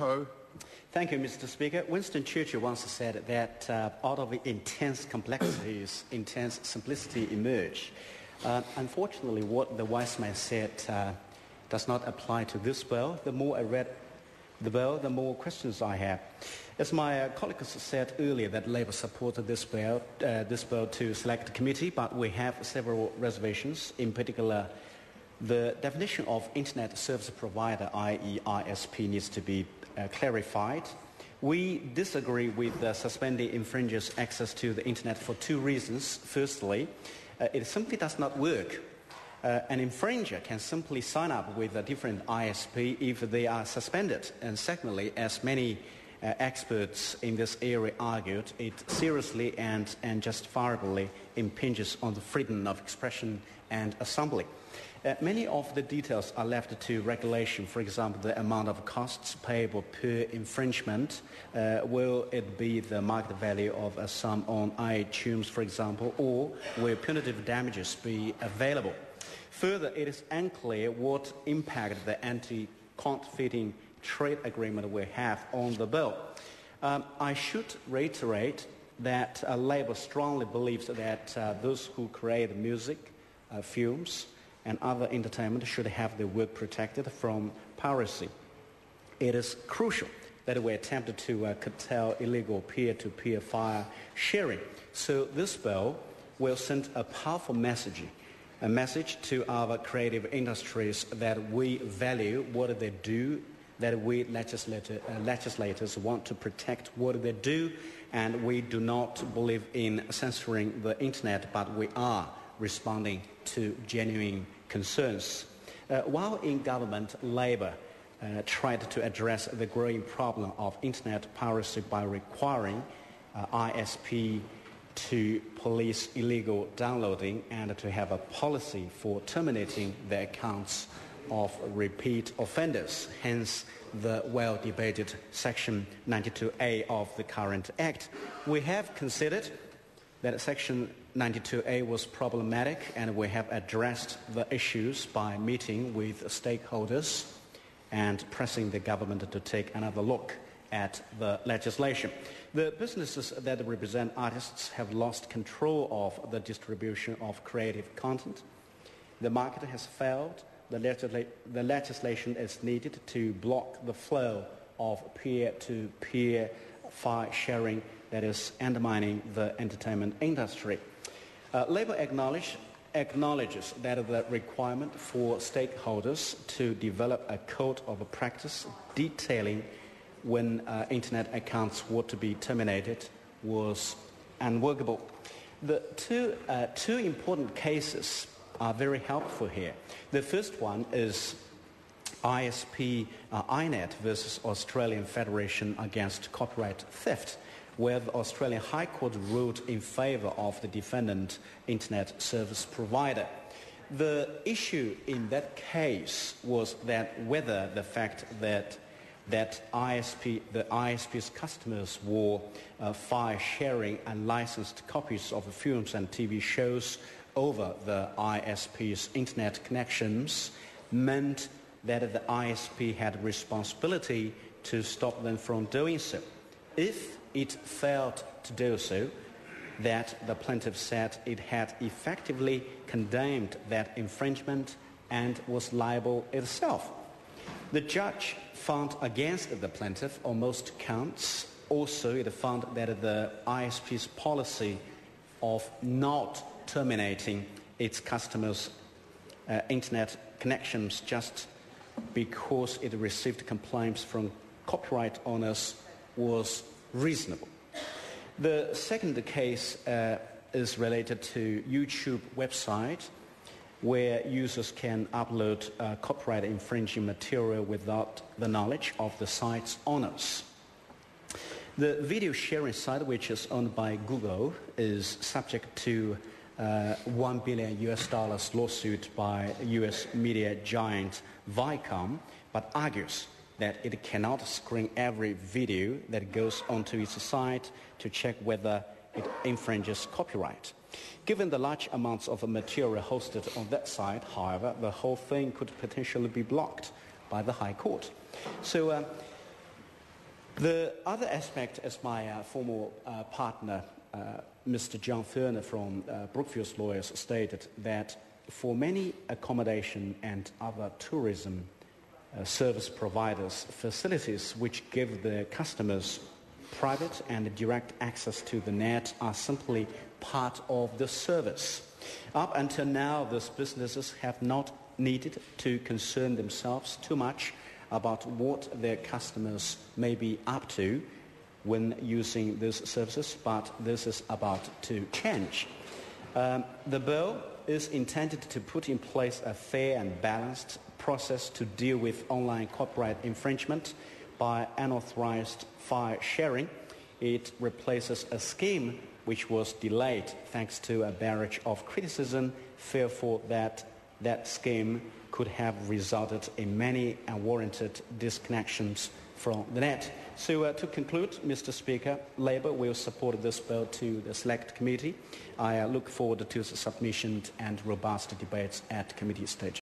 Ho. Thank you, Mr. Speaker. Winston Churchill once said that out of intense complexities, intense simplicity emerge. Unfortunately, what the wise man said does not apply to this bill. The more I read the bill, the more questions I have. As my colleagues said earlier, that Labour supported this bill to select committee, but we have several reservations. In particular, the definition of Internet Service Provider, i.e. ISP, needs to be clarified. We disagree with suspending infringers' access to the Internet for two reasons. Firstly, it simply does not work. An infringer can simply sign up with a different ISP if they are suspended. And secondly, as many experts in this area argued, it seriously and justifiably impinges on the freedom of expression and assembly. Many of the details are left to regulation. For example, the amount of costs payable per infringement. Will it be the market value of a sum on iTunes, for example, or will punitive damages be available? Further, it is unclear what impact the anti-counterfeiting trade agreement will have on the bill. I should reiterate that Labour strongly believes that those who create music, films, and other entertainment should have their work protected from piracy. It is crucial that we attempt to curtail illegal peer-to-peer file sharing. So this bill will send a powerful message to our creative industries that we value what they do, that we legislators want to protect what they do, and we do not believe in censoring the Internet, but we are responding to genuine concerns. While in government, Labour tried to address the growing problem of Internet piracy by requiring ISP to police illegal downloading and to have a policy for terminating the accounts of repeat offenders, hence the well-debated Section 92A of the current Act. We have considered that Section 92A was problematic, and we have addressed the issues by meeting with stakeholders and pressing the government to take another look at the legislation. The businesses that represent artists have lost control of the distribution of creative content. The market has failed. The legislation is needed to block the flow of peer-to-peer file sharing that is undermining the entertainment industry. Labour acknowledges that the requirement for stakeholders to develop a code of practice detailing when Internet accounts were to be terminated was unworkable. The two important cases are very helpful here. The first one is ISP INET versus Australian Federation against copyright theft, where the Australian High Court ruled in favour of the defendant Internet service provider. The issue in that case was that whether the fact that the ISP's customers were file sharing unlicensed copies of films and TV shows over the ISP's internet connections meant that the ISP had responsibility to stop them from doing so. If it failed to do so, that the plaintiff said it had effectively condemned that infringement and was liable itself. The judge found against the plaintiff on most counts. Also, it found that the ISP's policy of not terminating its customers' internet connections just because it received complaints from copyright owners was reasonable. The second case is related to YouTube website, where users can upload copyright infringing material without the knowledge of the site's owners. The video sharing site, which is owned by Google, is subject to $1 billion lawsuit by US media giant Viacom, but argues that it cannot screen every video that goes onto its site to check whether it infringes copyright. Given the large amounts of material hosted on that site, however, the whole thing could potentially be blocked by the High Court. So The other aspect, as my former partner, Mr. John Ferner from Brookfield Lawyers stated, that for many accommodation and other tourism service providers, facilities which give the customers private and direct access to the net are simply part of the service. Up until now, these businesses have not needed to concern themselves too much about what their customers may be up to when using these services, but this is about to change. The bill is intended to put in place a fair and balanced process to deal with online copyright infringement by unauthorized file sharing. It replaces a scheme which was delayed thanks to a barrage of criticism, fearful that that scheme could have resulted in many unwarranted disconnections from the net. So to conclude, Mr. Speaker, Labour will support this bill to the Select Committee. I look forward to the submission and robust debates at committee stage.